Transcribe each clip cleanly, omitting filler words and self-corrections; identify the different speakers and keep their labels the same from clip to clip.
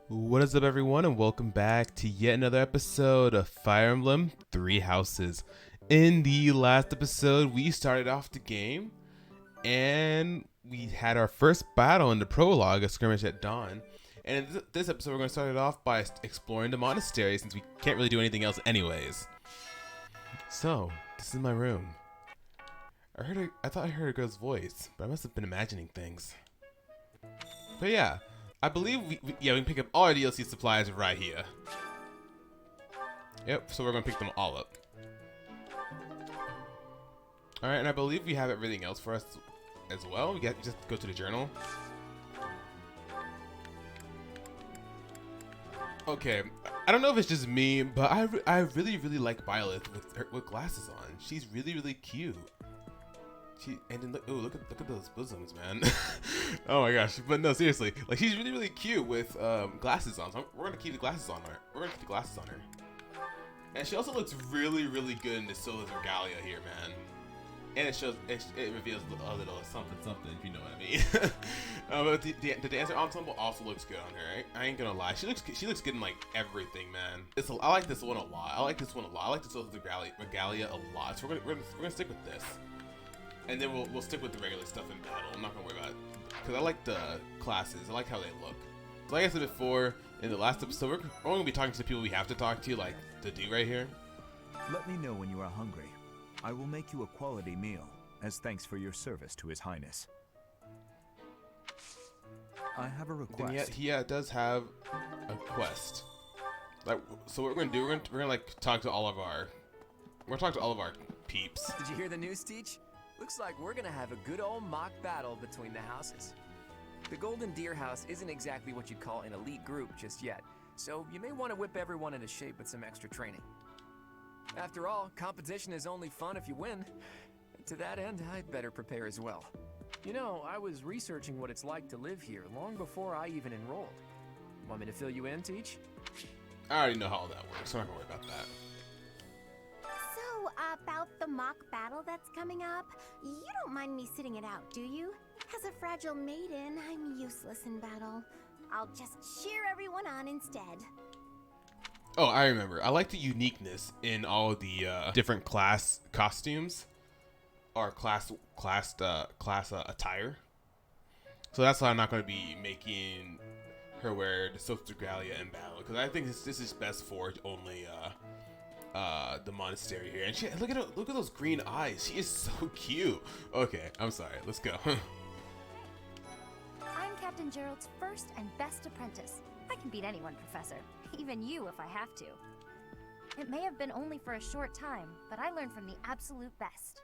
Speaker 1: What is up, everyone, and welcome back to yet another episode of Fire Emblem Three Houses. In the last episode, we started off the game, and we had our first battle in the prologue, a skirmish at dawn. And in this episode, we're going to start it off by exploring the monastery, since we can't really do anything else anyways. So, this is my room. I thought I heard a girl's voice, but I must have been imagining things. But yeah. I believe we can pick up all our DLC supplies right here. Yep, so we're gonna pick them all up. Alright, and I believe we have everything else for us as well. We just go to the journal. Okay, I don't know if it's just me, but I really like Violet with glasses on. She's really cute. And then look at those bosoms, man. Oh my gosh, but no, seriously, like she's really cute with glasses on. So we're gonna keep the glasses on her. And she also looks really good in the Solas Regalia here, man. And it reveals a little something, if you know what I mean. But the dancer ensemble also looks good on her. I ain't gonna lie, she looks good in like everything, man. I like this one a lot. I like the Solas Regalia a lot. So we're gonna stick with this. And then we'll stick with the regular stuff in battle. I'm not gonna worry about it. Because I like the classes. I like how they look. So like I said before, in the last episode, we're only gonna be talking to the people we have to talk to, like the dude right here.
Speaker 2: Let me know when you are hungry. I will make you a quality meal, as thanks for your service to His Highness. I have a request.
Speaker 1: He does have a quest. Like, so what we're gonna do, we're gonna like talk to all of our peeps.
Speaker 3: Did you hear the news, Teach? Looks like we're gonna have a good old mock battle between the houses. The Golden Deer House isn't exactly what you'd call an elite group just yet, so you may want to whip everyone into shape with some extra training. After all, competition is only fun if you win. To that end, I'd better prepare as well. You know, I was researching what it's like to live here long before I even enrolled. Want me to fill you in, Teach?
Speaker 1: I already know how all that works, so I'm not gonna worry about that.
Speaker 4: About the mock battle that's coming up, you don't mind me sitting it out, do you? As a fragile maiden, I'm useless in battle. I'll just cheer everyone on instead.
Speaker 1: Oh, I remember. I like the uniqueness in all of the different class costumes or class attire. So that's why I'm not going to be making her wear the Solas Regalia in battle, because I think this is best for only the monastery here. And look at those green eyes. She is so cute. Okay, I'm sorry. Let's go.
Speaker 4: I'm Captain Gerald's first and best apprentice. I can beat anyone, Professor. Even you if I have to. It may have been only for a short time, but I learned from the absolute best.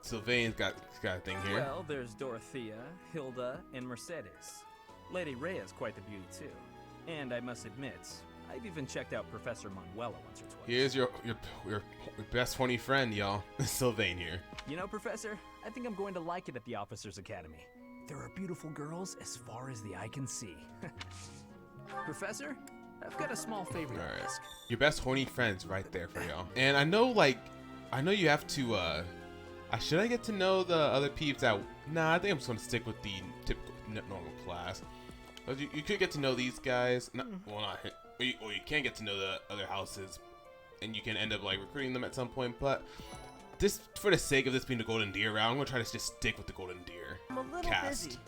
Speaker 1: Sylvain's got a thing here.
Speaker 5: Well, there's Dorothea, Hilda, and Mercedes. Lady Rhea's quite the beauty too. And I must admit, I've even checked out Professor Manuela once or twice.
Speaker 1: Here's your best horny friend, y'all. Sylvain here.
Speaker 5: You know, Professor, I think I'm going to like it at the Officers Academy. There are beautiful girls as far as the eye can see. Professor, I've got a small favor to ask.
Speaker 1: Your best horny friend's right there for y'all. And I know you have to, should I get to know the other peeps that, nah, I think I'm just gonna stick with the typical normal class. But you could get to know these guys, or you can get to know the other houses, and you can end up like recruiting them at some point. But this, for the sake of this being the Golden Deer round, I'm gonna try to just stick with the Golden Deer
Speaker 3: I'm a little
Speaker 1: cast.
Speaker 3: busy.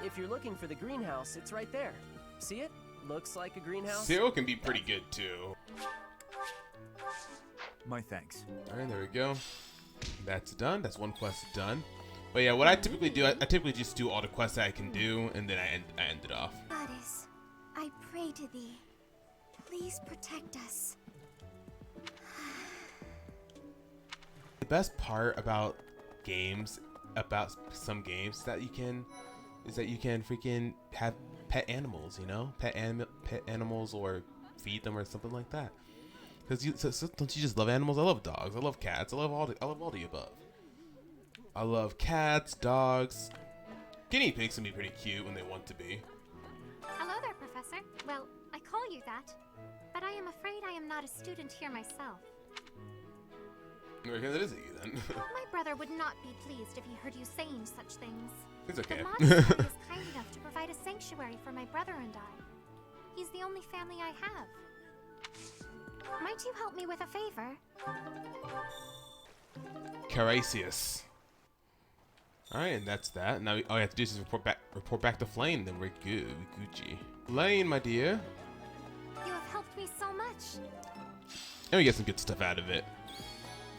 Speaker 3: If you're looking for the greenhouse, it's right there. See it? Looks like a greenhouse.
Speaker 1: Cyril can be pretty good too.
Speaker 2: My thanks.
Speaker 1: All right, there we go. That's done. That's one quest done. But yeah, what I typically do, I typically just do all the quests that I can do, and then I end it off.
Speaker 4: Goddess, I pray to thee. Please protect us.
Speaker 1: The best part about some games is that you can freaking have pet animals, you know, pet animals, or feed them or something like that. Because don't you just love animals? I love dogs. I love cats. I love all the above. I love cats, dogs. Guinea pigs can be pretty cute when they want to be.
Speaker 6: Hello there, Professor. Well, I call you that, but I am afraid I am not a student here myself.
Speaker 1: That is you then.
Speaker 6: My brother would not be pleased if he heard you saying such things.
Speaker 1: It's okay.
Speaker 6: The monastery is kind enough to provide a sanctuary for my brother and I. He's the only family I have. Might you help me with a favor?
Speaker 1: Carasius. Alright, and that's that. Now all we have to do is report back to Flame, then we're good. Gucci. Flame, my dear.
Speaker 6: You have helped me so much.
Speaker 1: And we get some good stuff out of it.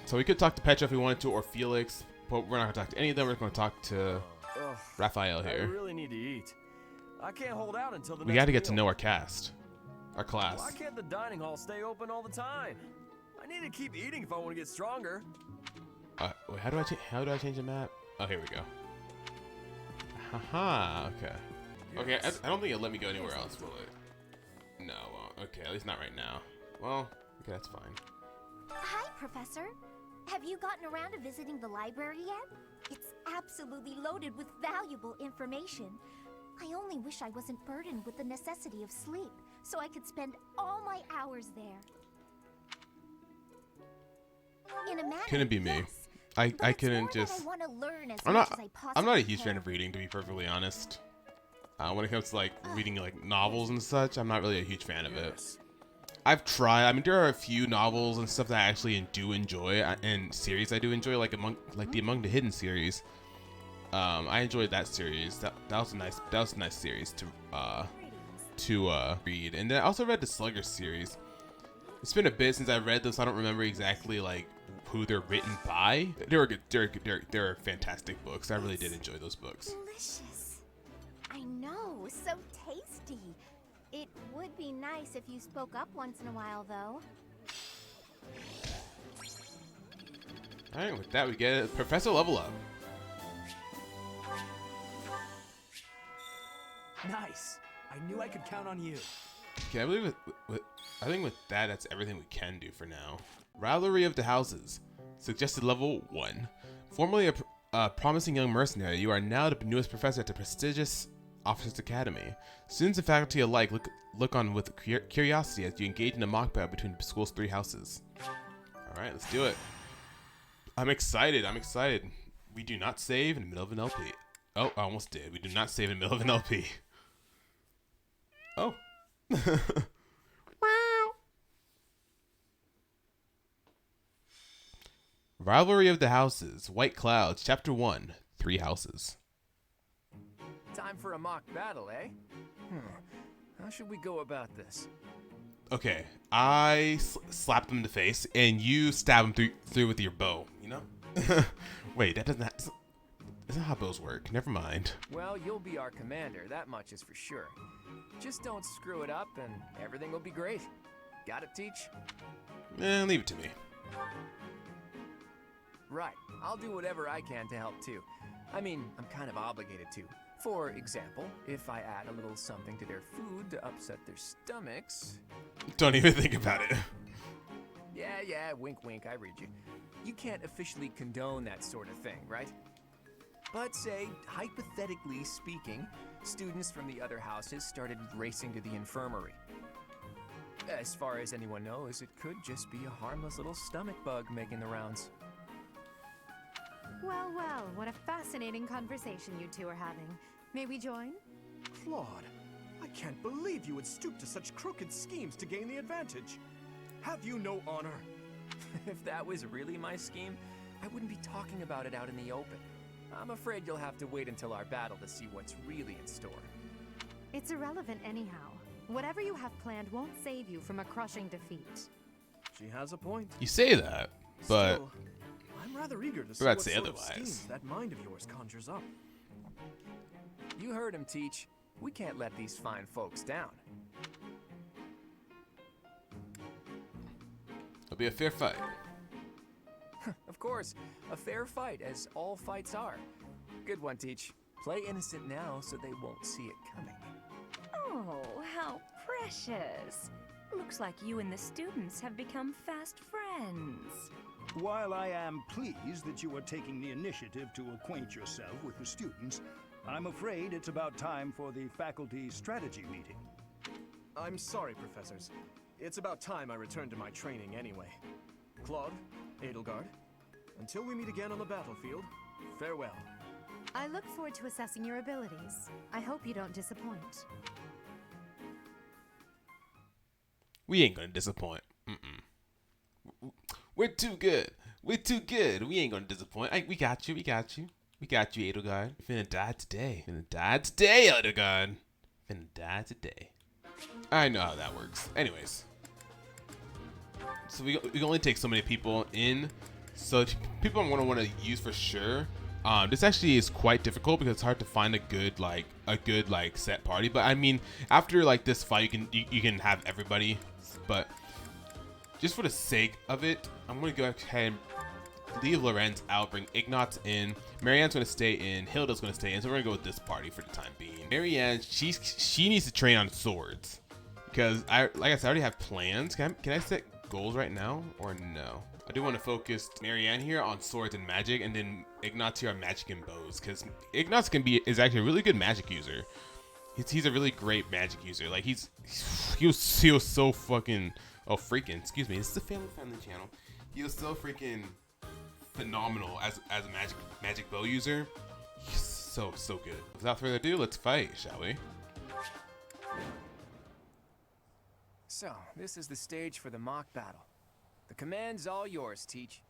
Speaker 1: So we could talk to Petra if we wanted to, or Felix, but we're not going to talk to any of them. We're going to talk to Raphael
Speaker 7: I
Speaker 1: here.
Speaker 7: really need to eat. I can't hold out until the
Speaker 1: We
Speaker 7: next
Speaker 1: got to get to
Speaker 7: meal.
Speaker 1: know our cast. Our class.
Speaker 7: Why can't the dining hall stay open all the time? I need to keep eating if I want to get stronger.
Speaker 1: Wait, how do I change the map? Oh, here we go. Haha, okay. Okay, I don't think it'll let me go anywhere else, will it? No, okay, at least not right now. Well, okay, that's fine.
Speaker 4: Hi, Professor. Have you gotten around to visiting the library yet? It's absolutely loaded with valuable information. I only wish I wasn't burdened with the necessity of sleep, so I could spend all my hours there. In a manner,
Speaker 1: Couldn't be me.
Speaker 4: yes,
Speaker 1: I
Speaker 4: but it's
Speaker 1: couldn't
Speaker 4: more that
Speaker 1: just.
Speaker 4: I want to learn as
Speaker 1: I'm
Speaker 4: much
Speaker 1: not.
Speaker 4: as I
Speaker 1: I'm not a
Speaker 4: possibly
Speaker 1: huge fan
Speaker 4: can.
Speaker 1: of reading, to be perfectly honest. When it comes to like reading like novels and such, I'm not really a huge fan of it. I've tried. I mean, there are a few novels and stuff that I actually do enjoy, and series I do enjoy, like the Among the Hidden series. I enjoyed that series. That was a nice series to read. And then I also read the Slugger series. It's been a bit since I read them, so I don't remember exactly like who they're written by. They were good. They're fantastic books. I really did enjoy those books.
Speaker 4: Delicious. I know, so tasty. It would be nice if you spoke up once in a while, though.
Speaker 1: All right, with that we get Professor Level Up.
Speaker 5: Nice. I knew I could count on you.
Speaker 1: Okay, I believe I think with that, that's everything we can do for now. Rivalry of the Houses. Suggested level 1. Formerly a promising young mercenary, you are now the newest professor at the prestigious Officers Academy. Students and faculty alike look on with curiosity as you engage in a mock battle between the school's 3 houses. Alright, let's do it. I'm excited. We do not save in the middle of an LP. Oh, I almost did. We do not save in the middle of an LP. Oh. Rivalry of the Houses, White Clouds, Chapter 1, 3 houses.
Speaker 3: Time for a mock battle, eh? How should we go about this?
Speaker 1: Okay, I slapped him in the face, and you stab him through with your bow, you know? Wait, that's not how bows work. Never mind.
Speaker 3: Well, you'll be our commander, that much is for sure. Just don't screw it up and everything will be great. Got it, Teach?
Speaker 1: Leave it to me.
Speaker 3: Right, I'll do whatever I can to help too. I mean, I'm kind of obligated to. For example, if I add a little something to their food to upset their stomachs...
Speaker 1: Don't even think about it.
Speaker 3: Yeah, wink wink, I read you. You can't officially condone that sort of thing, right? But say, hypothetically speaking, students from the other houses started racing to the infirmary. As far as anyone knows, it could just be a harmless little stomach bug making the rounds.
Speaker 8: Well, well, what a fascinating conversation you two are having. May we join?
Speaker 9: Claude, I can't believe you would stoop to such crooked schemes to gain the advantage. Have you no honor?
Speaker 3: If that was really my scheme, I wouldn't be talking about it out in the open. I'm afraid you'll have to wait until our battle to see what's really in store.
Speaker 8: It's irrelevant anyhow. Whatever you have planned won't save you from a crushing defeat.
Speaker 9: She has a point.
Speaker 1: You say that, but
Speaker 9: Still, I'm rather eager to see
Speaker 1: about
Speaker 9: what
Speaker 1: to say
Speaker 9: sort of
Speaker 1: otherwise.
Speaker 9: schemes that mind of yours conjures up.
Speaker 3: You heard him, Teach. We can't let these fine folks down.
Speaker 1: it'll be a fair fight.
Speaker 3: Of course, a fair fight, as all fights are. Good one, Teach. Play innocent now so they won't see it coming.
Speaker 10: Oh, how precious. Looks like you and the students have become fast friends.
Speaker 11: While I am pleased that you are taking the initiative to acquaint yourself with the students, I'm afraid it's about time for the faculty strategy meeting.
Speaker 9: I'm sorry, professors. It's about time I returned to my training anyway. Claude, Edelgard, until we meet again on the battlefield, farewell.
Speaker 8: I look forward to assessing your abilities. I hope you don't disappoint.
Speaker 1: We ain't gonna disappoint. We're too good. We're too good. We ain't gonna disappoint. We got you. We got you. We got you, Edelgard. Finna die today. Finna die today, Edelgard. Finna die today. I know how that works. Anyways. So we can only take so many people in. So people I'm gonna want to use for sure. This actually is quite difficult because it's hard to find a good set party. But I mean, after like this fight, you can have everybody. But just for the sake of it, I'm gonna go ahead and leave Lorenz out, bring Ignatz in. Marianne's gonna stay in. Hilda's gonna stay in. So we're gonna go with this party for the time being. Marianne, she needs to train on swords because like I said, I already have plans. Can I set goals right now or no? I do want to focus Marianne here on swords and magic, and then Ignatz here on magic and bows, because Ignatz is actually a really good magic user. He's a really great magic user. Like he was so fucking excuse me. This is a family channel. He was so freaking phenomenal as a magic bow user. He's so good. Without further ado, let's fight, shall we?
Speaker 3: So, this is the stage for the mock battle. The command's all yours, Teach.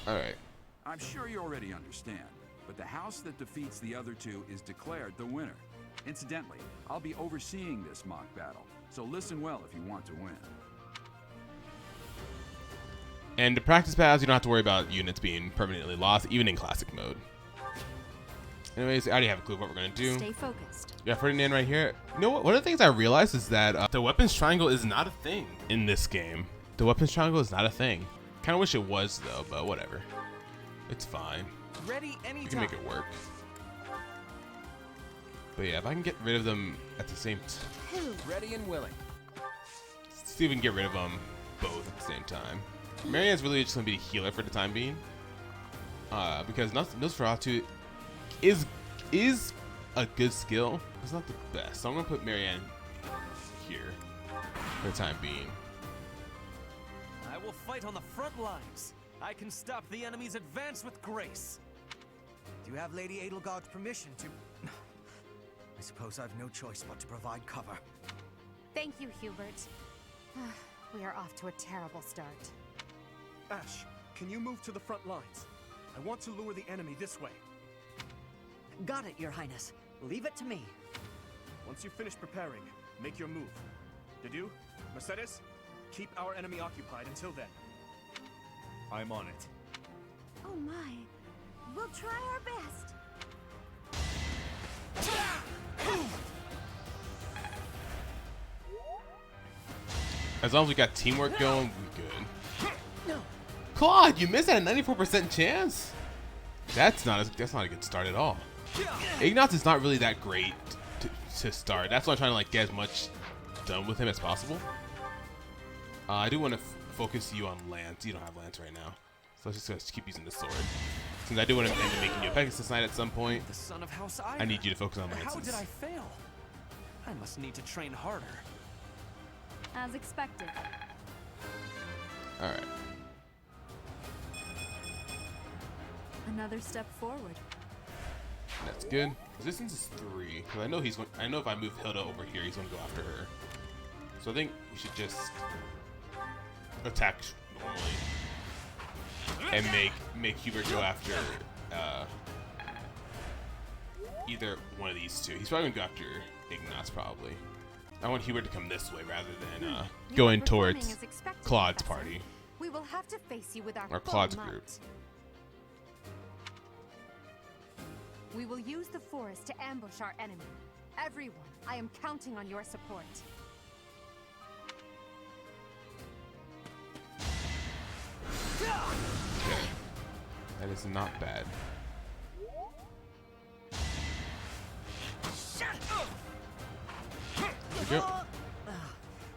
Speaker 1: Alright.
Speaker 12: I'm sure you already understand, but the house that defeats the other two is declared the winner. Incidentally, I'll be overseeing this mock battle, so listen well if you want to win.
Speaker 1: And to practice paths, you don't have to worry about units being permanently lost, even in classic mode. Anyways, I already have a clue of what we're gonna do.
Speaker 8: Stay focused.
Speaker 1: Yeah, Ferdinand right here. You know what? One of the things I realized is that the weapons triangle is not a thing in this game. The weapons triangle is not a thing. Kind of wish it was though, but whatever. It's fine.
Speaker 5: Ready anytime.
Speaker 1: We can make it work. But yeah, if I can get rid of them at the same time.
Speaker 3: Ready and willing.
Speaker 1: See if we can get rid of them both at the same time. Marianne's really just gonna be a healer for the time being. Because Nosferatu is a good skill. It's not the best. So I'm gonna put Marianne here for the time being.
Speaker 7: I will fight on the front lines. I can stop the enemy's advance with grace.
Speaker 13: Do you have Lady Edelgard's permission to... I suppose I've no choice but to provide cover.
Speaker 8: Thank you, Hubert. We are off to a terrible start.
Speaker 9: Ash, can you move to the front lines? I want to lure the enemy this way.
Speaker 13: Got it, Your Highness. Leave it to me.
Speaker 9: Once you finish preparing, make your move. Did you? Mercedes? Keep our enemy occupied until then.
Speaker 5: I'm on it.
Speaker 4: Oh my. We'll try our best.
Speaker 1: As long as we got teamwork going, we good. Claude, you missed at a 94% chance? That's not a good start at all. Ignatz is not really that great to start. That's why I'm trying to like get as much done with him as possible. I do want to focus you on Lance. You don't have Lance right now, so let's just keep using the sword. Since I do want to end up making you a Pegasus Knight at some point,
Speaker 5: The son of House
Speaker 1: I need you to focus on Lance's.
Speaker 5: How did I fail? I must need to train harder.
Speaker 8: As expected.
Speaker 1: All right.
Speaker 8: Another step forward.
Speaker 1: That's good. Resistance is 3. Because I know I know if I move Hilda over here, he's gonna go after her. So I think we should just attack normally and make Hubert go after either one of these two. He's probably gonna go after Ignatz probably. I want Hubert to come this way rather than going towards Claude's party.
Speaker 8: We will have to face you with our
Speaker 1: or
Speaker 8: full
Speaker 1: Claude's
Speaker 8: might.
Speaker 1: group.
Speaker 8: We will use the forest to ambush our enemy. Everyone, I am counting on your support.
Speaker 1: Okay. That is not bad. There we go.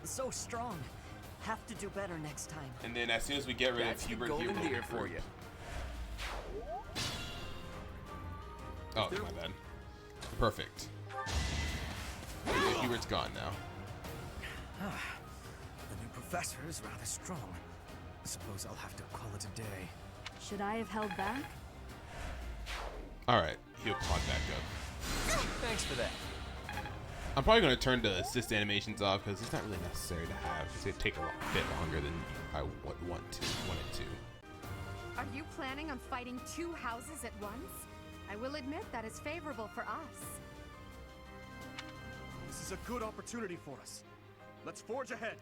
Speaker 13: So strong. Have to do better next time.
Speaker 1: And then as soon as we get rid of Hubert,
Speaker 3: golden
Speaker 1: Hubert
Speaker 3: deer for you.
Speaker 1: Oh, my bad. Perfect. Hubert's gone now.
Speaker 13: The new professor is rather strong. Suppose I'll have to call it a day.
Speaker 8: Should I have held back?
Speaker 1: Alright, he'll clog back up.
Speaker 3: Thanks for that.
Speaker 1: I'm probably going to turn the assist animations off because it's not really necessary to have. It's going to take a bit longer than I want it to.
Speaker 8: Are you planning on fighting 2 houses at once? I will admit that is favorable for us.
Speaker 9: This is a good opportunity for us. Let's forge ahead.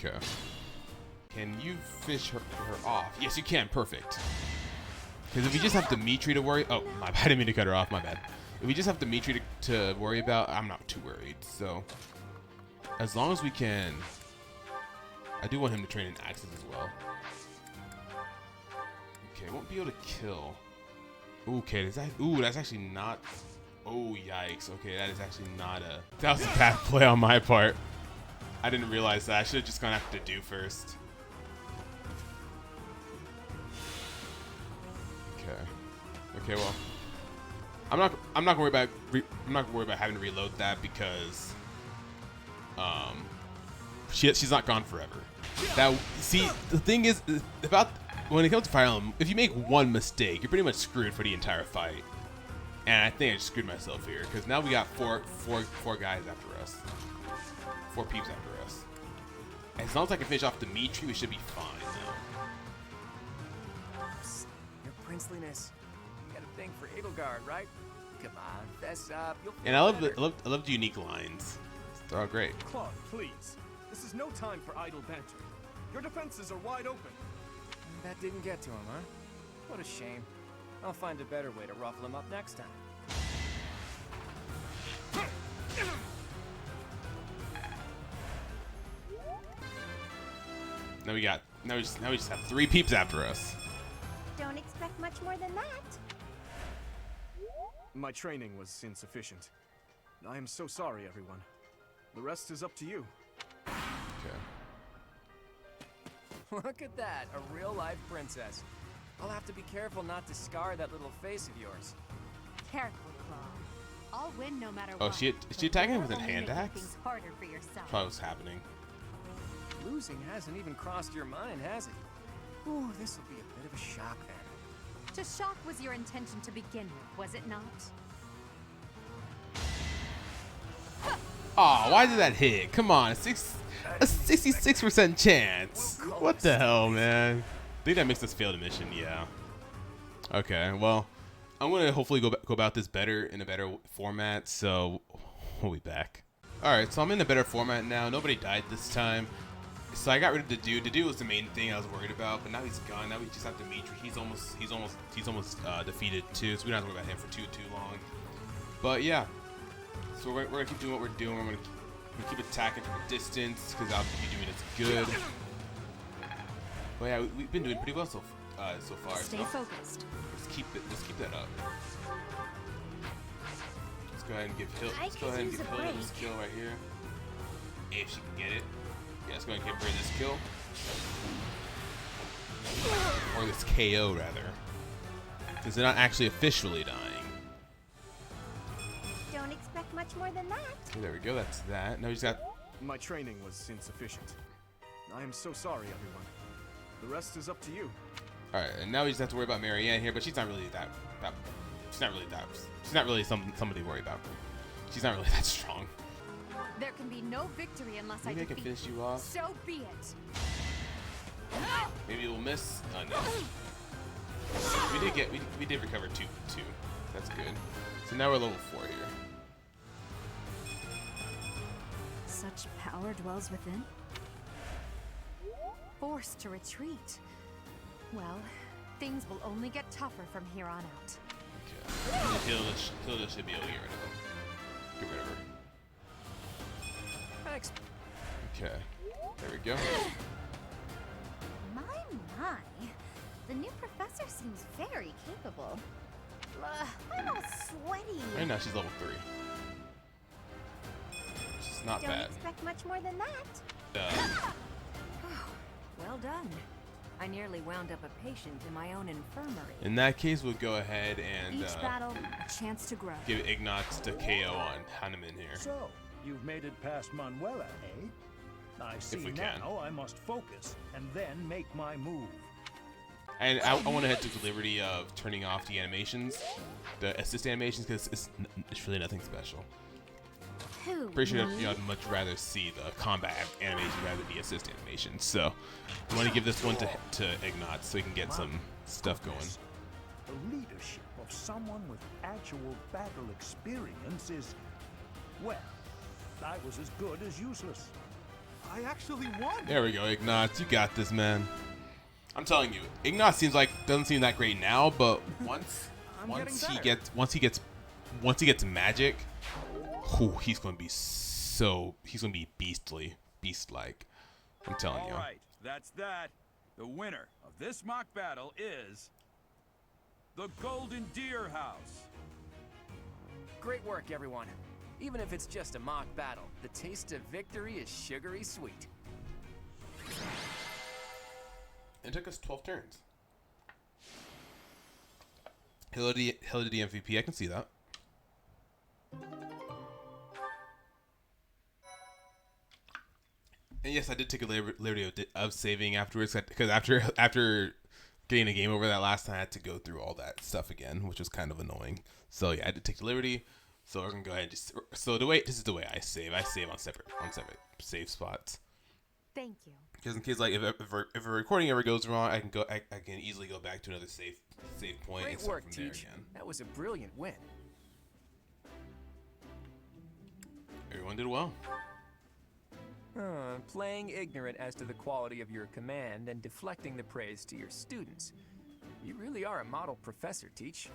Speaker 1: Okay. Can you fish her off? Yes, you can. Perfect. Because if we just have Dimitri to worry... Oh, my bad. I didn't mean to cut her off. My bad. If we just have Dimitri to worry about, I'm not too worried. So, as long as we can... I do want him to train in axes as well. Okay, won't be able to kill. Okay, is that... Ooh, that's actually not... Oh, yikes. Okay, that is actually not a... That was a bad play on my part. I didn't realize that. I should have just gone after Do first. Okay. Okay, well, I'm not gonna worry about having to reload that because she's not gone forever. That see, the thing is about when it comes to Fire Emblem, if you make one mistake, you're pretty much screwed for the entire fight. And I think I just screwed myself here because now we got four guys after us. 4 peeps after us. As long as I can finish off Dimitri, we should be fine though.
Speaker 3: Psst, your princeliness. You got a thing for Edelgard, right? Come on, fess up. You'll feel
Speaker 1: And I love
Speaker 3: better.
Speaker 1: the unique lines. They're all great.
Speaker 9: Claude, please. This is no time for idle banter. Your defenses are wide open.
Speaker 3: That didn't get to him, huh? What a shame. I'll find a better way to ruffle him up next time.
Speaker 1: Now we just have 3 peeps after us.
Speaker 4: Don't expect much more than that.
Speaker 9: My training was insufficient. I am so sorry, everyone. The rest is up to you.
Speaker 1: Okay.
Speaker 3: Look at that, a real-life princess. I'll have to be careful not to scar that little face of yours.
Speaker 8: Careful, Claude. I'll win no matter
Speaker 1: Oh,
Speaker 8: what.
Speaker 1: is she attacking him with a
Speaker 8: Only
Speaker 1: hand
Speaker 8: making
Speaker 1: axe?
Speaker 8: things harder for yourself.
Speaker 1: Probably what's happening.
Speaker 3: Losing hasn't even crossed your mind, has it? Ooh, this will be a bit of a shock then.
Speaker 8: To shock was your intention to begin with, was it not?
Speaker 1: Aw, why did that hit? Come on, a 66% chance. What the hell, man? I think that makes us fail the mission, yeah. Okay, well, I'm gonna hopefully go about this better in a better format, so we'll be back. Alright, so I'm in a better format now. Nobody died this time. So I got rid of the dude. The dude was the main thing I was worried about, but now he's gone. Now we just have Dimitri. He's almost defeated too, so we don't have to worry about him for too long. But yeah, so we're gonna keep doing what we're doing. We're gonna keep attacking from a distance because I'll be doing this good. But yeah, we've been doing pretty well so far.
Speaker 8: Stay focused.
Speaker 1: Let's keep that up. Let's go ahead and give Hill. Let's go ahead and give Hill this kill right here, if she can get it. Yeah, let's go ahead and give her this kill. Or this KO, rather. Because they're not actually officially dying.
Speaker 4: Don't expect much more than that.
Speaker 1: Okay, there we go, that's that. Now we just got...
Speaker 9: My training was insufficient. I am so sorry, everyone. The rest is up to you.
Speaker 1: Alright, and now we just have to worry about Marianne here, but she's not really she's not really somebody to worry about. She's not really that strong.
Speaker 8: There can be no victory unless
Speaker 1: Maybe I can finish you off.
Speaker 8: So be it.
Speaker 1: Maybe we'll miss. Oh no. We did recover two. That's good. So now we're level 4 here.
Speaker 8: Such power dwells within. Forced to retreat. Well, things will only get tougher from here on out.
Speaker 1: Okay. Hilda should be able to get rid of him. Get rid of her.
Speaker 3: Thanks.
Speaker 1: Okay. There we go.
Speaker 4: My. The new professor seems very capable. I'm all sweaty.
Speaker 1: Right now she's level 3. She's not
Speaker 4: Don't
Speaker 1: bad.
Speaker 4: expect much more than that.
Speaker 10: Well done. I nearly wound up a patient in my own infirmary.
Speaker 1: In that case, we'll go ahead and
Speaker 8: Each battle, a chance to grow.
Speaker 1: give Ignatz to KO on Hanneman here.
Speaker 11: So, you've made it past Manuela, eh? I see
Speaker 1: we can.
Speaker 11: now I must focus and then make my move.
Speaker 1: And I want to head to the liberty of turning off the animations, the assist animations, because it's really nothing special. Pretty sure I'd much rather see the combat animation rather than the assist animations. So I want to give this one to Ignatz so he can get some stuff going.
Speaker 11: The leadership of someone with actual battle experience is, well, I was as good as useless.
Speaker 9: I actually won.
Speaker 1: There we go, Ignatz. You got this, man. I'm telling you, Ignatz doesn't seem that great now, but once he gets magic, he's gonna be beast-like. I'm telling you.
Speaker 12: All right, that's that. The winner of this mock battle is the Golden Deer House.
Speaker 3: Great work, everyone. Even if it's just a mock battle, the taste of victory is sugary sweet.
Speaker 1: It took us 12 turns. Hello to the MVP, I can see that. And yes, I did take a liberty of saving afterwards, because after getting a game over that last time, I had to go through all that stuff again, which was kind of annoying. So yeah, I did take the liberty. So we're gonna go ahead and just. So this is the way I save. I save on separate save spots.
Speaker 8: Thank you.
Speaker 1: Because in case like if a recording ever goes wrong, I can easily go back to another save point.
Speaker 3: Great
Speaker 1: and start
Speaker 3: work,
Speaker 1: from there
Speaker 3: Teach.
Speaker 1: again.
Speaker 3: That was a brilliant win.
Speaker 1: Everyone did well.
Speaker 3: Playing ignorant as to the quality of your command and deflecting the praise to your students. You really are a model professor, Teach.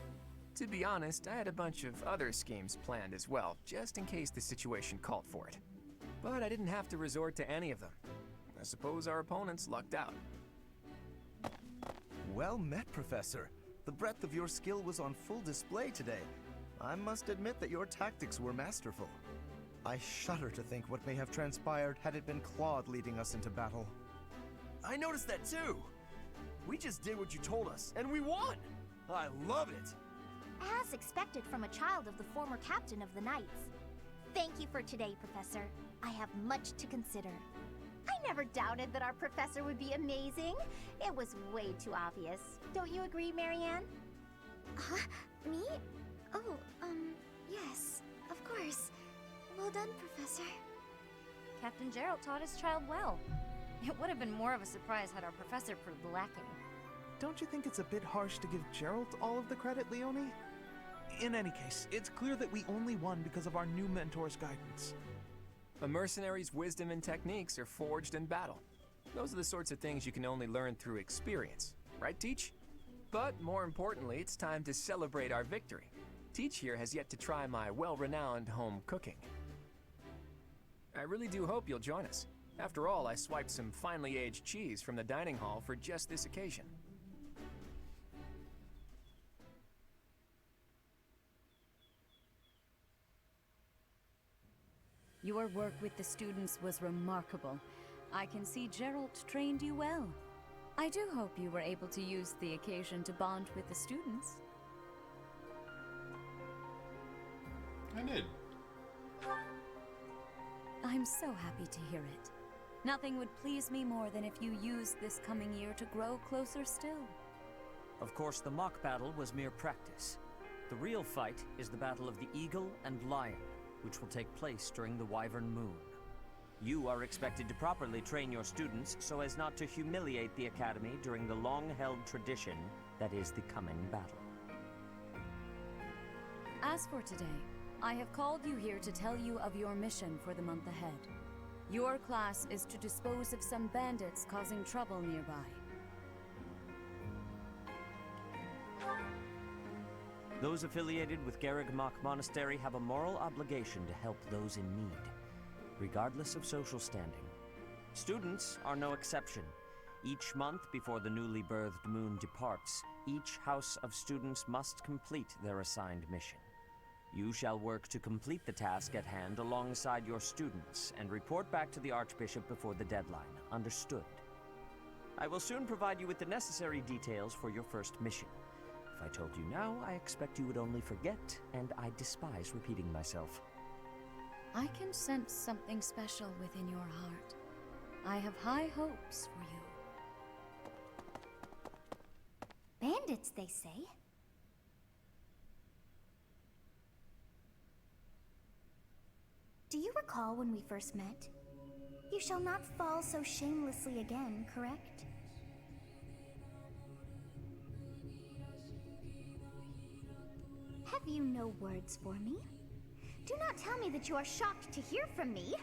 Speaker 3: To be honest, I had a bunch of other schemes planned as well, just in case the situation called for it. But I didn't have to resort to any of them. I suppose our opponents lucked out.
Speaker 13: Well met, Professor. The breadth of your skill was on full display today. I must admit that your tactics were masterful. I shudder to think what may have transpired had it been Claude leading us into battle.
Speaker 9: I noticed that too. We just did what you told us, and we won. I love it.
Speaker 4: As expected from a child of the former captain of the Knights. Thank you for today, Professor. I have much to consider. I never doubted that our professor would be amazing. It was way too obvious. Don't you agree, Marianne?
Speaker 6: Huh? Me? Oh, yes, of course. Well done, Professor.
Speaker 14: Captain Gerald taught his child well. It would have been more of a surprise had our professor proved lacking.
Speaker 15: Don't you think it's a bit harsh to give Gerald all of the credit, Leonie? In any case, it's clear that we only won because of our new mentor's guidance.
Speaker 3: A mercenary's wisdom and techniques are forged in battle. Those are the sorts of things you can only learn through experience. Right, Teach? But more importantly, it's time to celebrate our victory. Teach here has yet to try my well-renowned home cooking. I really do hope you'll join us. After all, I swiped some finely aged cheese from the dining hall for just this occasion.
Speaker 10: Your work with the students was remarkable. I can see Gerald trained you well. I do hope you were able to use the occasion to bond with the students.
Speaker 1: I did.
Speaker 10: I'm so happy to hear it. Nothing would please me more than if you used this coming year to grow closer still.
Speaker 7: Of course, the mock battle was mere practice. The real fight is the battle of the Eagle and Lion, which will take place during the Wyvern Moon. You are expected to properly train your students so as not to humiliate the Academy during the long-held tradition that is the coming battle.
Speaker 10: As for today, I have called you here to tell you of your mission for the month ahead. Your class is to dispose of some bandits causing trouble nearby.
Speaker 7: Those affiliated with Garrigmach Monastery have a moral obligation to help those in need, regardless of social standing. Students are no exception. Each month before the newly birthed moon departs, each house of students must complete their assigned mission. You shall work to complete the task at hand alongside your students and report back to the Archbishop before the deadline. Understood? I will soon provide you with the necessary details for your first mission. If I told you now, I expect you would only forget, and I despise repeating myself.
Speaker 10: I can sense something special within your heart. I have high hopes for you.
Speaker 4: Bandits, they say. Do you recall when we first met? You shall not fall so shamelessly again, correct? Have you no words for me? Do not tell me that you are shocked to hear from me.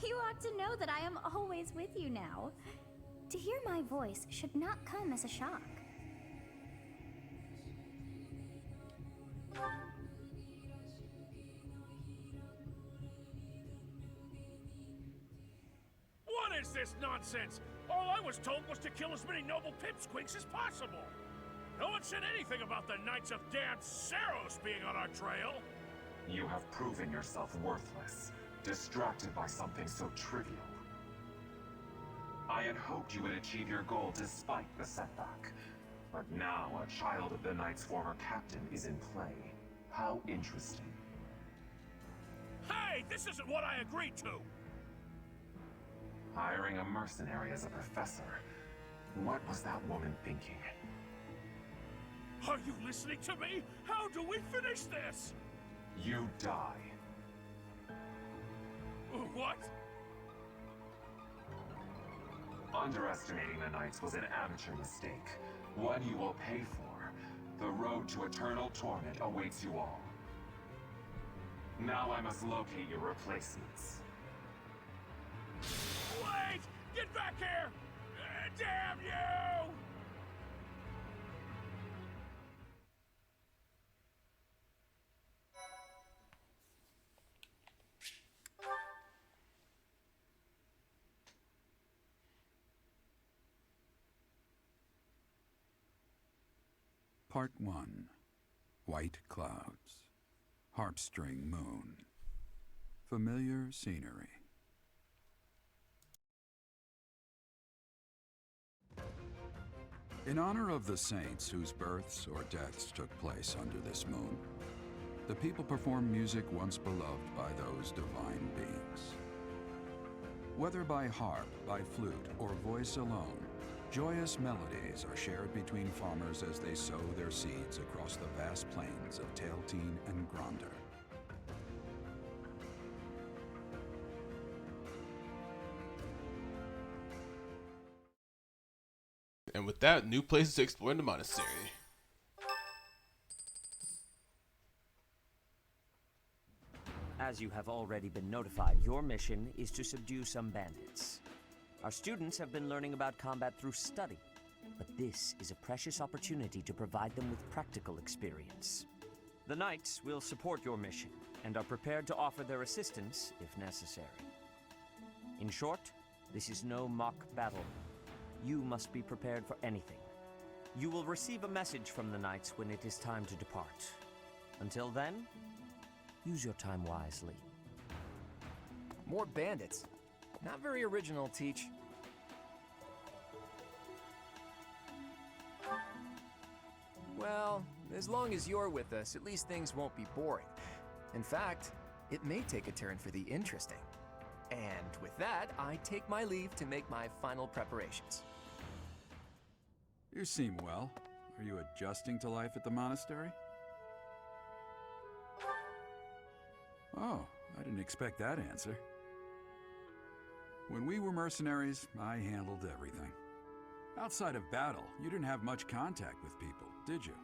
Speaker 4: You ought to know that I am always with you now. To hear my voice should not come as a shock.
Speaker 16: What is this nonsense? All I was told was to kill as many noble pipsqueaks as possible. No one said anything about the Knights of Dan Saros being on our trail.
Speaker 17: You have proven yourself worthless, distracted by something so trivial. I had hoped you would achieve your goal despite the setback. But now a child of the Knight's former captain is in play. How interesting.
Speaker 16: Hey, this isn't what I agreed to!
Speaker 17: Hiring a mercenary as a professor. What was that woman thinking?
Speaker 16: Are you listening to me? How do we finish this?
Speaker 17: You die.
Speaker 16: What?
Speaker 17: Underestimating the Knights was an amateur mistake. One you will pay for. The road to eternal torment awaits you all. Now I must locate your replacements.
Speaker 16: Wait! Get back here! Damn you!
Speaker 12: Part 1. White Clouds. Harpstring Moon. Familiar scenery. In honor of the saints whose births or deaths took place under this moon, the people perform music once beloved by those divine beings. Whether by harp, by flute, or voice alone, joyous melodies are shared between farmers as they sow their seeds across the vast plains of Tailteen and Gronder.
Speaker 1: And with that, new places to explore in the monastery.
Speaker 7: As you have already been notified, your mission is to subdue some bandits. Our students have been learning about combat through study, but this is a precious opportunity to provide them with practical experience. The Knights will support your mission, and are prepared to offer their assistance if necessary. In short, this is no mock battle. You must be prepared for anything. You will receive a message from the Knights when it is time to depart. Until then, use your time wisely.
Speaker 3: More bandits. Not very original, Teach. Well, as long as you're with us, at least things won't be boring. In fact, it may take a turn for the interesting. And with that, I take my leave to make my final preparations.
Speaker 12: You seem well. Are you adjusting to life at the monastery? Oh, I didn't expect that answer. When we were mercenaries, I handled everything. Outside of battle, you didn't have much contact with people, did you?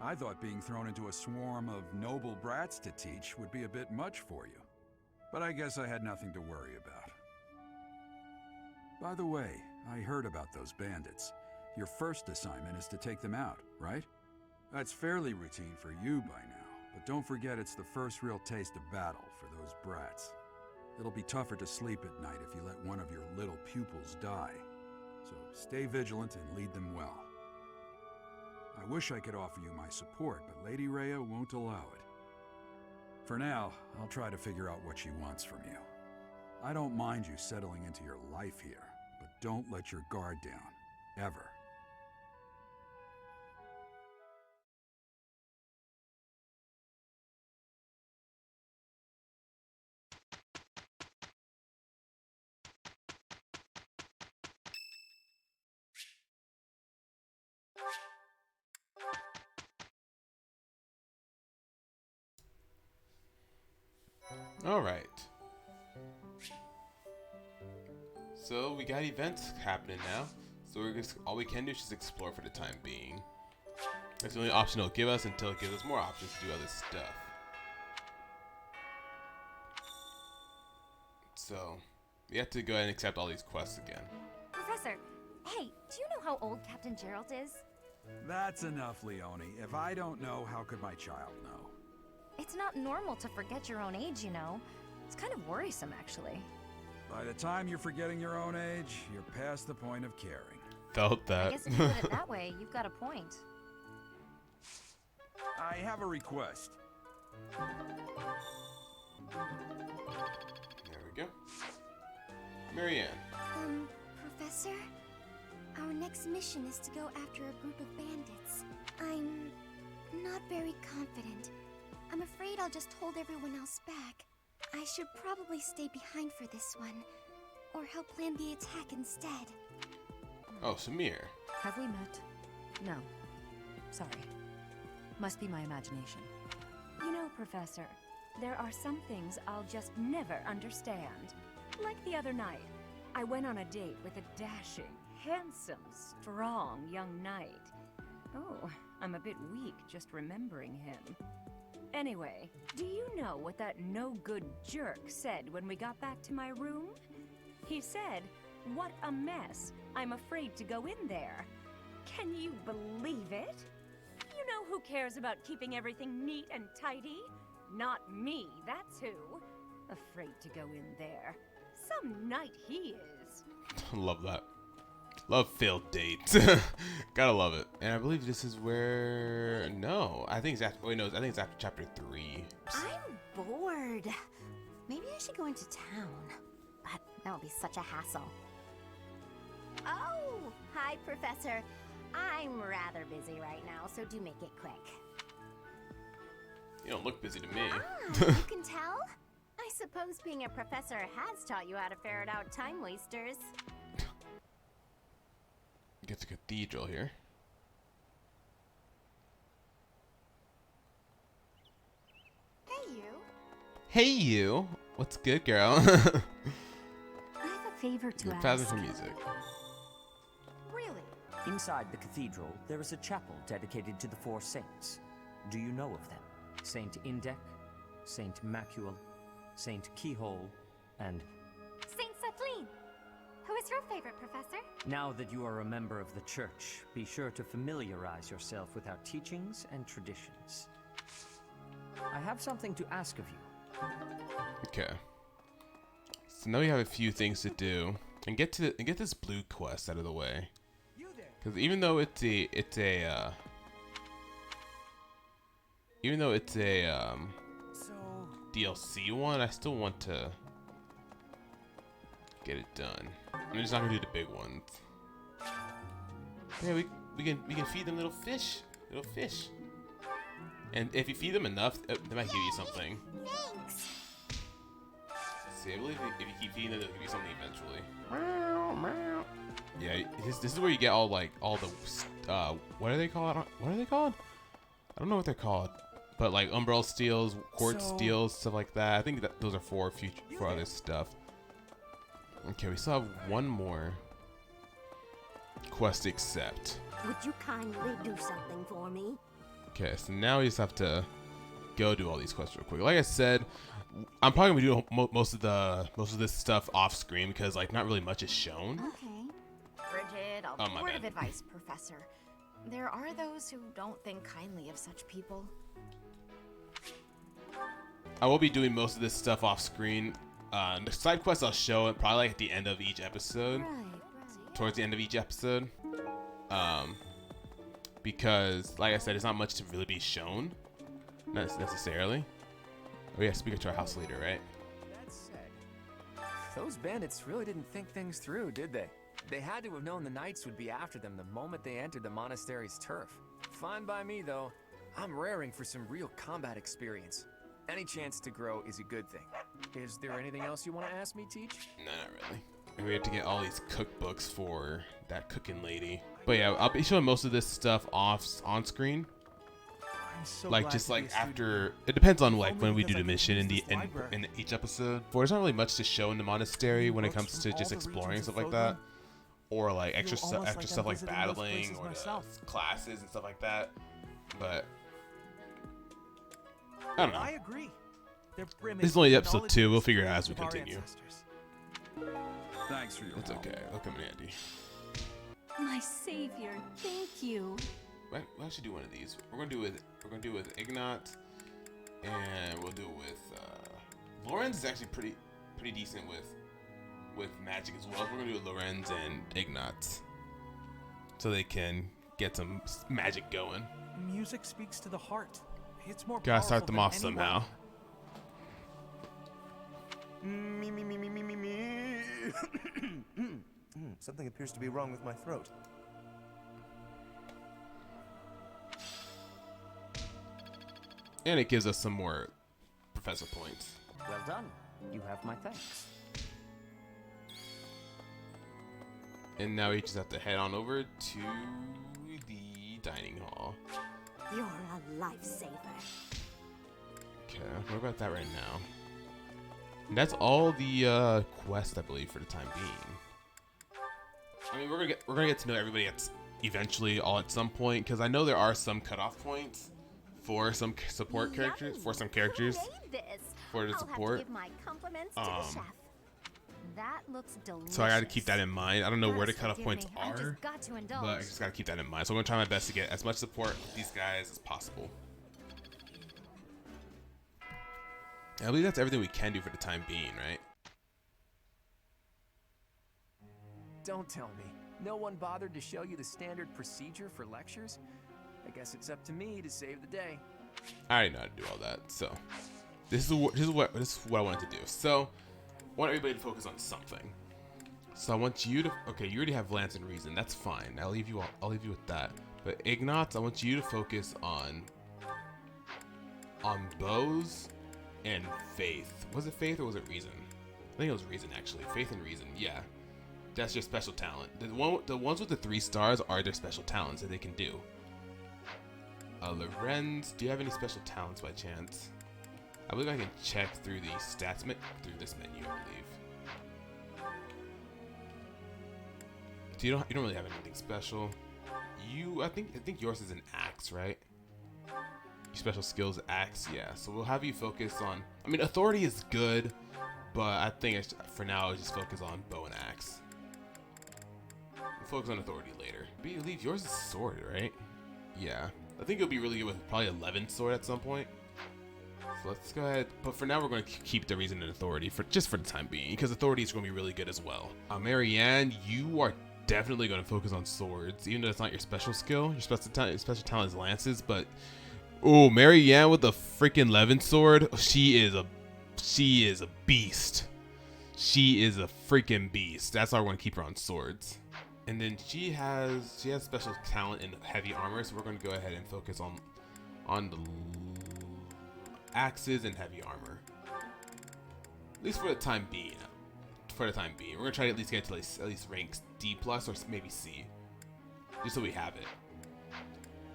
Speaker 12: I thought being thrown into a swarm of noble brats to teach would be a bit much for you. But I guess I had nothing to worry about. By the way, I heard about those bandits. Your first assignment is to take them out, right? That's fairly routine for you by now, but don't forget it's the first real taste of battle for those brats. It'll be tougher to sleep at night if you let one of your little pupils die. So stay vigilant and lead them well. I wish I could offer you my support, but Lady Rhea won't allow it. For now, I'll try to figure out what she wants from you. I don't mind you settling into your life here, but don't let your guard down. Ever.
Speaker 1: All right. So we got events happening now. So we're just, all we can do is just explore for the time being. That's the only option it'll give us until it gives us more options to do other stuff. So we have to go ahead and accept all these quests again.
Speaker 14: Professor, hey, do you know how old Captain Gerald is?
Speaker 12: That's enough, Leone. If I don't know, how could my child know?
Speaker 14: It's not normal to forget your own age, you know. It's kind of worrisome, actually.
Speaker 12: By the time you're forgetting your own age, you're past the point of caring.
Speaker 1: Felt that.
Speaker 14: I guess if you put it that way, you've got a point.
Speaker 12: I have a request.
Speaker 1: There we go. Marianne.
Speaker 4: Professor? Our next mission is to go after a group of bandits. I'm not very confident. I'm afraid I'll just hold everyone else back. I should probably stay behind for this one, or help plan the attack instead.
Speaker 1: Oh, Samir.
Speaker 8: Have we met? No. Sorry. Must be my imagination.
Speaker 10: You know, Professor, there are some things I'll just never understand. Like the other night, I went on a date with a dashing, handsome, strong young knight. Oh, I'm a bit weak just remembering him. Anyway, do you know what that no-good jerk said when we got back to my room? He said, "What a mess. I'm afraid to go in there." Can you believe it? You know who cares about keeping everything neat and tidy? Not me, that's who. Afraid to go in there. Some knight he is.
Speaker 1: Love that. Love failed dates. Gotta love it. And I believe this is where... No, I think it's after... Wait, no, I think it's after chapter 3.
Speaker 4: I'm bored. Maybe I should go into town. But that would be such a hassle. Oh, hi, Professor. I'm rather busy right now, so do make it quick.
Speaker 1: You don't look busy to me.
Speaker 4: You can tell? I suppose being a professor has taught you how to ferret out time wasters.
Speaker 1: Get the cathedral here.
Speaker 4: Hey, you.
Speaker 1: Hey, you. What's good, girl?
Speaker 10: I have a favor to
Speaker 1: Passing
Speaker 10: ask.
Speaker 1: for music.
Speaker 4: Really?
Speaker 7: Inside the cathedral, there is a chapel dedicated to the 4 saints. Do you know of them? Saint Indec, Saint Macule, Saint Keyhole, and...
Speaker 6: Saint Kathleen! Who is your favorite, Professor?
Speaker 7: Now that you are a member of the church, be sure to familiarize yourself with our teachings and traditions. I have something to ask of you.
Speaker 1: Okay. So now we have a few things to do, and get this blue quest out of the way. Because even though it's a DLC one, I still want to get it done. I'm just not gonna do the big ones. Yeah, we can feed them little fish, and if you feed them enough, they might give you something.
Speaker 4: Thanks.
Speaker 1: See, I believe if you keep feeding them, they'll give you something eventually. Yeah, this is where you get all the what are they called? What are they called? I don't know what they're called, but like umbrella steals, quartz steals, stuff like that. I think that those are for other stuff. Okay, we still have one more quest to accept.
Speaker 4: Would you kindly do something for me?
Speaker 1: Okay, so now we just have to go do all these quests real quick. Like I said, I'm probably gonna do most of this stuff off screen because like not really much is shown.
Speaker 14: Okay. Bridget,
Speaker 1: Oh, my
Speaker 14: word of
Speaker 1: bad.
Speaker 14: advice, Professor. There are those who don't think kindly of such people.
Speaker 1: I will be doing most of this stuff off screen. The side quests I'll show it probably like at the end of each episode. Towards the end of each episode. Because, like I said, it's not much to really be shown. Not necessarily. Oh yeah, speak to our house leader, right?
Speaker 9: That said,
Speaker 3: Those bandits really didn't think things through, did they? They had to have known the knights would be after them the moment they entered the monastery's turf. Fine by me, though. I'm raring for some real combat experience. Any chance to grow is a good thing. Is there anything else you want to ask me, Teach?
Speaker 1: No, not really. And we have to get all these cookbooks for that cooking lady. But yeah, I'll be showing most of this stuff on screen. Like just like after, it depends on like when we do the mission in each episode. For there's not really much to show in the monastery when it comes to just exploring and stuff like that, or like extra stuff like battling or the classes and stuff like that. But I don't know.
Speaker 15: I agree.
Speaker 1: This is only episode 2. We'll figure it out as we continue.
Speaker 12: Thanks for your
Speaker 1: It's okay. It'll come in handy.
Speaker 10: My savior, thank you.
Speaker 1: Right, we'll actually do one of these. We're gonna do it with Ignat, and we'll do it with Lorenz is actually pretty decent with magic as well. So we're gonna do it with Lorenz and Ignat, so they can get some magic going.
Speaker 15: Music speaks to the heart. It's more.
Speaker 1: Gotta start them off somehow.
Speaker 13: Something appears to be wrong with my throat.
Speaker 1: And it gives us some more professor points.
Speaker 7: Well done. You have my thanks.
Speaker 1: And now we just have to head on over to the dining hall.
Speaker 4: You're a lifesaver.
Speaker 1: Okay, what about that right now? And that's all the quest, I believe, for the time being. I mean, we're gonna get to know everybody eventually, all at some point, because I know there are some cutoff points for some support characters, for some characters, for the support.
Speaker 4: I'll have to give my compliments to the chef. That looks delicious.
Speaker 1: So I gotta keep that in mind. I don't know where the
Speaker 4: Gotta
Speaker 1: cutoff
Speaker 4: forgive
Speaker 1: points
Speaker 4: me. I
Speaker 1: are,
Speaker 4: just got to indulge.
Speaker 1: but I just gotta keep that in mind. So I'm gonna try my best to get as much support with these guys as possible. I believe that's everything we can do for the time being, right?
Speaker 3: Don't tell me. No one bothered to show you the standard procedure for lectures? I guess it's up to me to save the day.
Speaker 1: I already know how to do all that. So this is what I wanted to do. So I want everybody to focus on something. So I want you to, okay, you already have Lance and Reason. That's fine. I'll leave you with that. But Ignat, I want you to focus on bows and faith. Was it faith or was it reason? I think it was reason, actually. Faith and reason. Yeah, that's your special talent. The ones with the 3 stars are their special talents that they can do. Lorenz, do you have any special talents by chance? I believe I can check through the stats through this menu, I believe. So you don't really have anything special. I think yours is an axe, right? Your special skills axe, yeah. So we'll have you focus on. I mean, authority is good, but I think for now I'll just focus on bow and axe. We'll focus on authority later. But I believe yours is sword, right? Yeah. I think you'll be really good with probably 11 sword at some point. So let's go ahead. But for now, we're going to keep the reason and authority for the time being, because authority is going to be really good as well. Marianne, you are definitely going to focus on swords, even though it's not your special skill. Your special talent is lances, but oh, Marianne with the freaking Levin sword, she is a beast. She is a freaking beast. That's why we're going to keep her on swords. And then she has special talent in heavy armor, so we're going to go ahead and focus on the axes and heavy armor. At least for the time being. We're going to try to at least get to at least ranks D+ or maybe C. Just so we have it.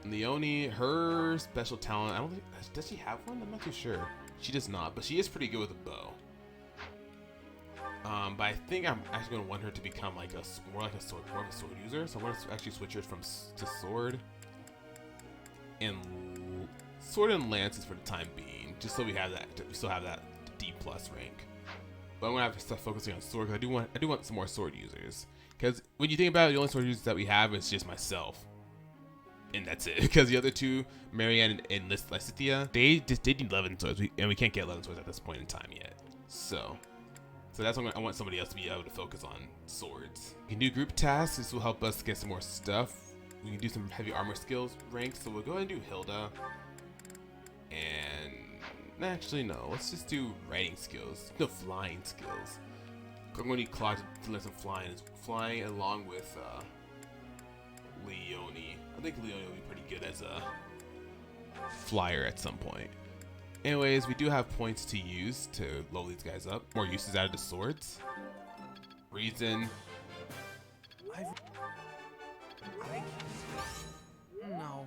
Speaker 1: And Leonie, her special talent, I don't think, does she have one? I'm not too sure. She does not, but she is pretty good with a bow. But I think I'm actually going to want her to become more of a sword user. So I'm going to actually switch her to sword and lances for the time being, just so we still have that D+ rank. But I'm gonna have to start focusing on sword because I do want some more sword users. Because when you think about it, the only sword users that we have is just myself, and that's it. Because the other two, Marianne and Lysithea, they need 11 swords, and we can't get 11 swords at this point in time yet. So that's why I want somebody else to be able to focus on swords. We can do group tasks. This will help us get some more stuff. We can do some heavy armor skills ranks. So we'll go ahead and do Hilda. And actually no, let's just do writing skills. No, flying skills. I'm going to need Claude to let him flying along with Leone. I think Leone will be pretty good as a flyer at some point. Anyways, we do have points to use to level these guys up. More uses out of the swords. Reason.
Speaker 15: No.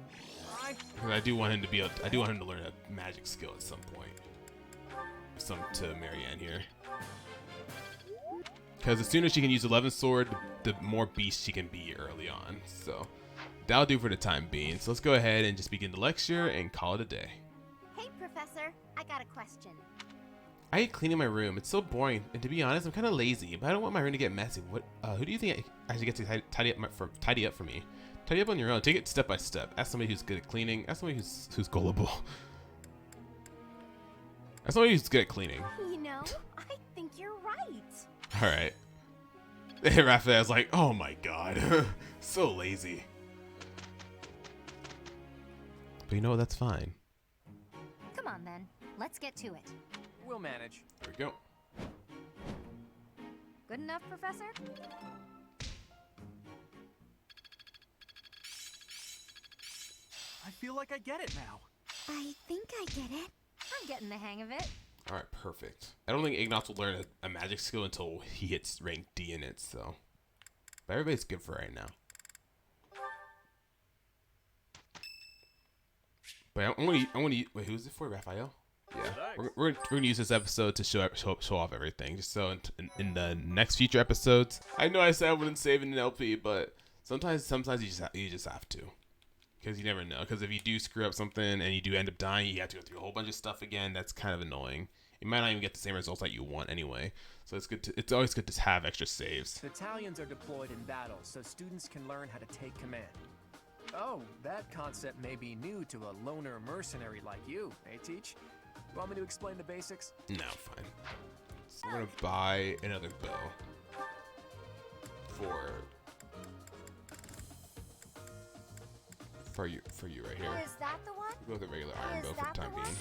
Speaker 1: Because I do want him to be able. I do want him to learn a magic skill at some point. Some to Marianne here. Because as soon as she can use 11 sword, the more beast she can be early on. So that'll do for the time being. So let's go ahead and just begin the lecture and call it a day.
Speaker 4: Hey, Professor. I got a question.
Speaker 1: I hate cleaning my room. It's so boring, and to be honest, I'm kind of lazy. But I don't want my room to get messy. What? Who do you think I should get to tidy up for me? Tidy up on your own. Take it step by step. Ask somebody who's good at cleaning. Ask somebody who's gullible. Ask somebody who's good at cleaning.
Speaker 4: You know, I think you're right.
Speaker 1: All right. And Raphael's like, oh my god, so lazy. But you know what? That's fine.
Speaker 14: Come on then, let's get to it.
Speaker 3: We'll manage.
Speaker 1: There we go.
Speaker 14: Good enough, Professor?
Speaker 15: I feel like I get it now.
Speaker 4: I think I get it.
Speaker 14: I'm getting the hang of it.
Speaker 1: All right, perfect. I don't think Ignatz will learn a magic skill until he hits rank D in it, so. But everybody's good for right now. But I'm gonna wait, who's it for? Raphael? Yeah, we're gonna use this episode to show off everything, just so in the next future episodes. I know I said I wouldn't save in an LP, but sometimes you just have to, because you never know. Because if you do screw up something and you do end up dying, you have to go through a whole bunch of stuff again. That's kind of annoying. You might not even get the same results that you want anyway. So it's always good to have extra saves.
Speaker 3: Battalions are deployed in battle, so students can learn how to take command. Oh, that concept may be new to a loner mercenary like you, eh, Teach? Want me to explain the basics?
Speaker 1: No, fine. So we're gonna buy another bow for you right here.
Speaker 4: Is that the one?
Speaker 1: We'll go with a regular iron bow for the time being.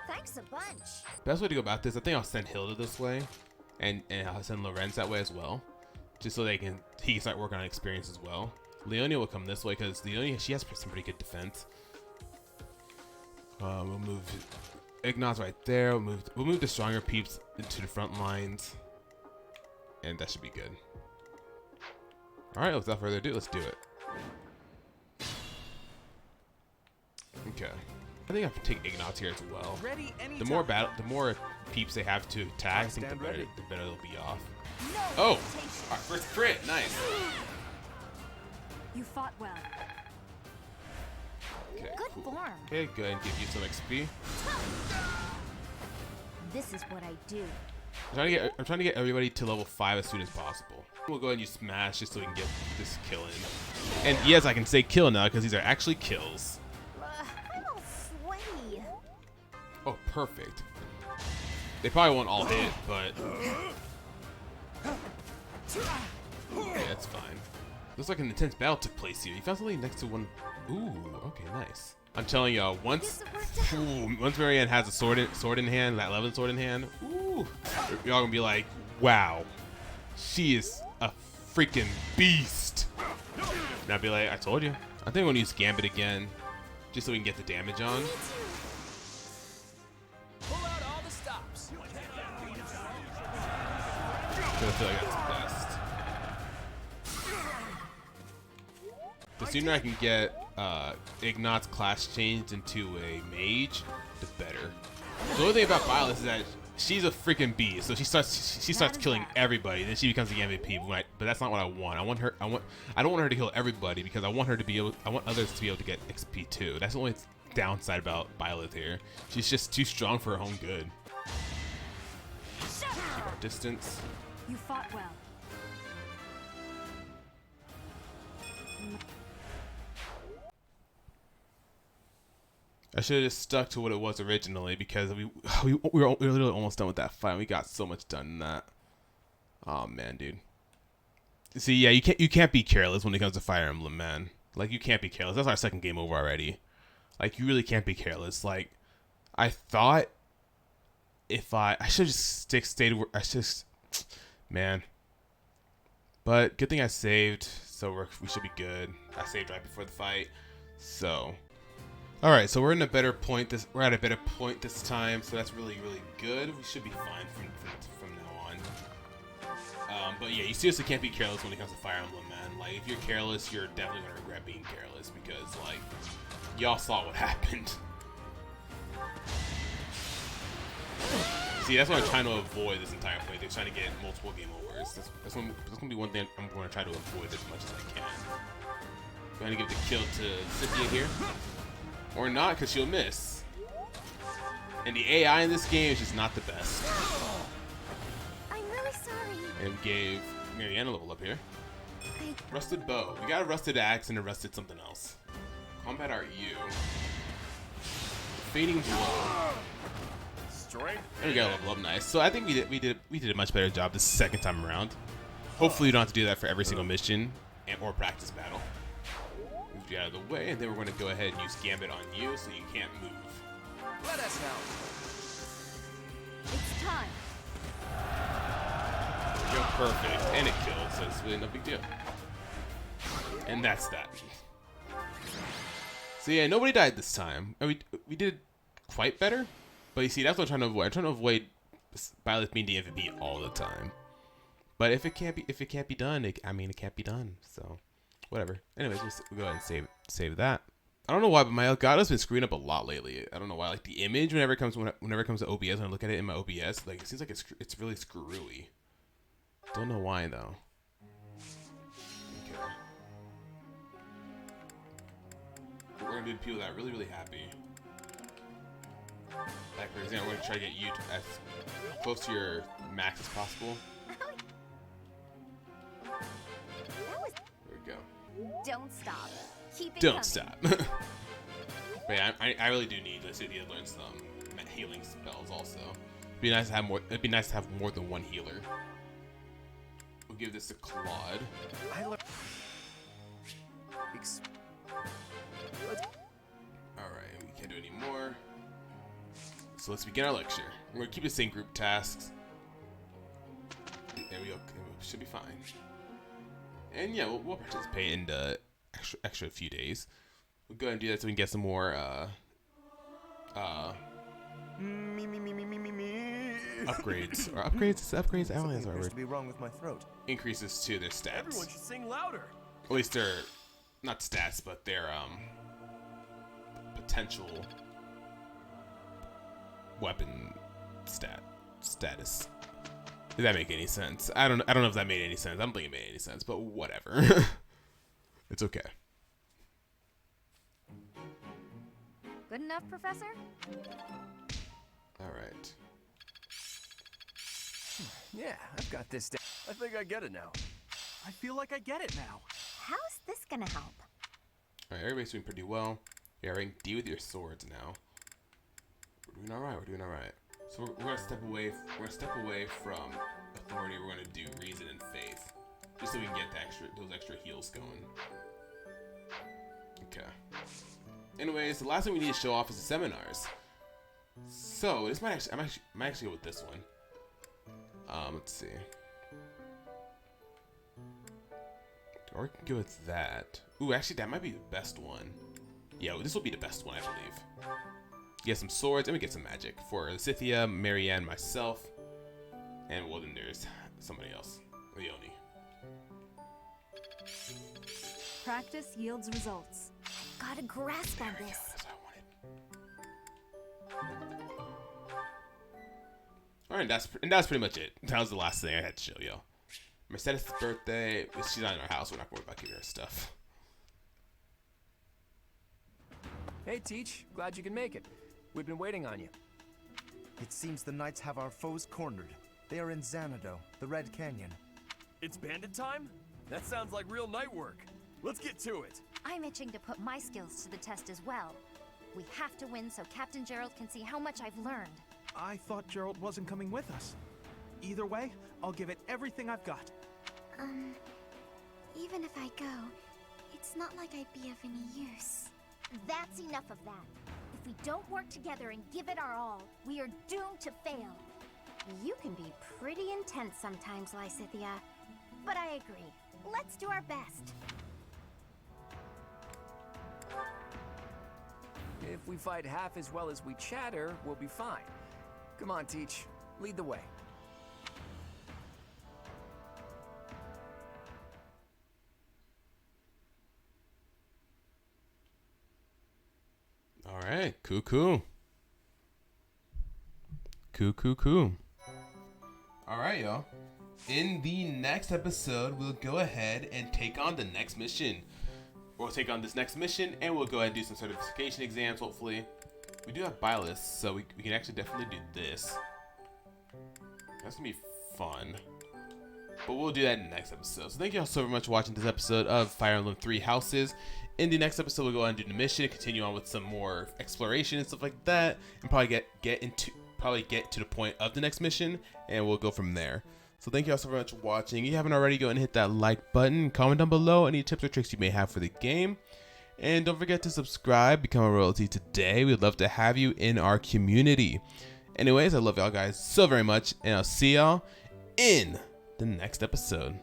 Speaker 4: Thanks a bunch.
Speaker 1: Best way to go about this, I think I'll send Hilda this way, and I'll send Lorenz that way as well, just so he can start working on experience as well. Leonia will come this way because Leonia, she has some pretty good defense. We'll move Ignatz right there. We'll move the stronger peeps into the front lines, and that should be good. All right, without further ado, let's do it. Okay. I think I can take Ignatz here as well. The more peeps they have to attack, I think the better they'll be off. Oh, our first crit, nice.
Speaker 10: You fought well.
Speaker 1: Okay,
Speaker 4: Good
Speaker 1: cool.
Speaker 4: form.
Speaker 1: Okay, good, and give you some XP.
Speaker 4: This is what I do.
Speaker 1: I'm trying to get everybody to level 5 as soon as possible. We'll go ahead and use Smash just so we can get this kill in. And yes, I can say kill now because these are actually kills.
Speaker 4: I'm all sweaty.
Speaker 1: Oh, perfect. They probably won't all hit, but okay, that's fine. Looks like an intense battle took place here. You found something next to one. Ooh, okay, nice. I'm telling y'all, once Marianne has a sword in hand, that 11 sword in hand, ooh, y'all gonna be like, wow, she is a freaking beast. And I'll be like, I told you. I think I'm gonna use Gambit again, just so we can get the damage on.
Speaker 3: Pull out all the stops.
Speaker 1: I feel like that's the best. The sooner I can get Ignatz class changed into a mage, the better. The only thing about Violet is that she's a freaking beast, so she starts killing everybody. Then she becomes the MVP. But that's not what I want. I don't want her to kill everybody because I want others to be able to get XP too. That's the only downside about Violet here. She's just too strong for her own good. Keep our distance.
Speaker 10: You fought well.
Speaker 1: I should have just stuck to what it was originally because we were literally almost done with that fight. We got so much done in that. Oh man, dude. See, yeah, you can't be careless when it comes to Fire Emblem, man. Like you can't be careless. That's our second game over already. Like you really can't be careless. Like I thought if I should just stayed. Man. But good thing I saved, so we should be good. I saved right before the fight, so. All right, so we're in a better point. We're at a better point this time, so that's really good. We should be fine from now on. But yeah, you seriously can't be careless when it comes to Fire Emblem, man. Like if you're careless, you're definitely gonna regret being careless because like y'all saw what happened. See, that's what I'm trying to avoid this entire play. They're trying to get multiple game overs. That's gonna be one thing I'm going to try to avoid as much as I can. I'm going to give the kill to Cynthia here. Or not, because she'll miss. And the AI in this game is just not the best.
Speaker 4: I'm really sorry.
Speaker 1: And we gave Marianne a level up here. Rusted bow. We got a rusted axe and a rusted something else. Combat art U. Fading blow. And we got a level up, nice. So I think we did a much better job this second time around. Hopefully you don't have to do that for every single mission or practice battle. Move you out of the way, and then we're going to go ahead and use Gambit on you so you can't move.
Speaker 3: Let us help.
Speaker 8: It's time.
Speaker 1: There we go, perfect. And it killed, so it's really no big deal. And that's that. So yeah, nobody died this time. And we did quite better. But you see, that's what I'm trying to avoid. I'm trying to avoid Byleth being the MVP all the time. But if it can't be done, it can't be done. So, whatever. Anyways, we'll go ahead and save that. I don't know why, but my Elgato's been screwing up a lot lately. I don't know why. Like the image, whenever it comes to OBS, when I look at it in my OBS, like it seems like it's really screwy. Don't know why though. Okay. We're gonna do people that are really happy. Like for example, we're gonna try to get you to as close to your max as possible. There we go.
Speaker 4: Don't stop. Keep it
Speaker 1: Don't
Speaker 4: coming.
Speaker 1: stop. But yeah, I really do need the city to learn some healing spells also. It'd be nice to have more. It'd be nice to have more than one healer. We'll give this to Claude. Alright, we can't do any more. So let's begin our lecture. We're going to keep the same group tasks. There we go. We should be fine. And yeah, we'll participate in the extra few days. We'll go ahead and do that so we can get some more upgrades. Or upgrades? I don't know if
Speaker 13: to be wrong with my throat.
Speaker 1: Increases to their stats.
Speaker 9: Everyone should sing louder.
Speaker 1: At least their, not stats, but their potential weapon status. Did that make any sense? I don't know if that made any sense. I don't think it made any sense, but whatever. It's okay.
Speaker 14: Good enough, Professor?
Speaker 1: All right.
Speaker 3: Yeah, I've got this down. I think I get it now.
Speaker 15: I feel like I get it now.
Speaker 4: How's this gonna help?
Speaker 1: All right, everybody's doing pretty well. Yeah, rank D with your swords now. We're doing all right. We're doing all right. So we're gonna step away. We're gonna step away from authority. We're gonna do reason and faith, just so we can get those extra heals going. Okay. Anyways, the last thing we need to show off is the seminars. So this might actually go with this one. Let's see. Or we can go with that. Ooh, actually, that might be the best one. Yeah, this will be the best one, I believe. Get some swords, and we get some magic for Scythia, Marianne, myself, and well, then there's somebody else, Leonie.
Speaker 10: Practice yields results.
Speaker 4: I've got a grasp on this.
Speaker 1: That's what I wanted. All right, and that's pretty much it. That was the last thing I had to show you. Mercedes' birthday. She's not in our house. We're not worried about giving her stuff.
Speaker 3: Hey, Teach. Glad you can make it. We've been waiting on you.
Speaker 13: It seems the knights have our foes cornered. They are in Xanadu, the Red Canyon.
Speaker 9: It's bandit time? That sounds like real night work. Let's get to it.
Speaker 4: I'm itching to put my skills to the test as well. We have to win so Captain Gerald can see how much I've learned.
Speaker 15: I thought Gerald wasn't coming with us. Either way, I'll give it everything I've got.
Speaker 6: Even if I go, it's not like I'd be of any use.
Speaker 4: That's enough of that. If we don't work together and give it our all, we are doomed to fail. You can be pretty intense sometimes, Lysithia. But I agree. Let's do our best.
Speaker 3: If we fight half as well as we chatter, we'll be fine. Come on, Teach. Lead the way.
Speaker 1: All right, cool. All right, y'all. In the next episode, we'll go ahead and take on the next mission. We'll take on this next mission, and we'll go ahead and do some certification exams, hopefully. We do have buy lists, so we can actually definitely do this. That's going to be fun. But we'll do that in the next episode. So thank you all so very much for watching this episode of Fire Emblem 3 Houses. In the next episode, we'll go ahead and do the mission, continue on with some more exploration and stuff like that, and probably get to the point of the next mission, and we'll go from there. So thank you all so very much for watching. If you haven't already, go ahead and hit that like button, comment down below any tips or tricks you may have for the game, and don't forget to subscribe, become a royalty today. We'd love to have you in our community. Anyways, I love y'all guys so very much, and I'll see y'all in the next episode.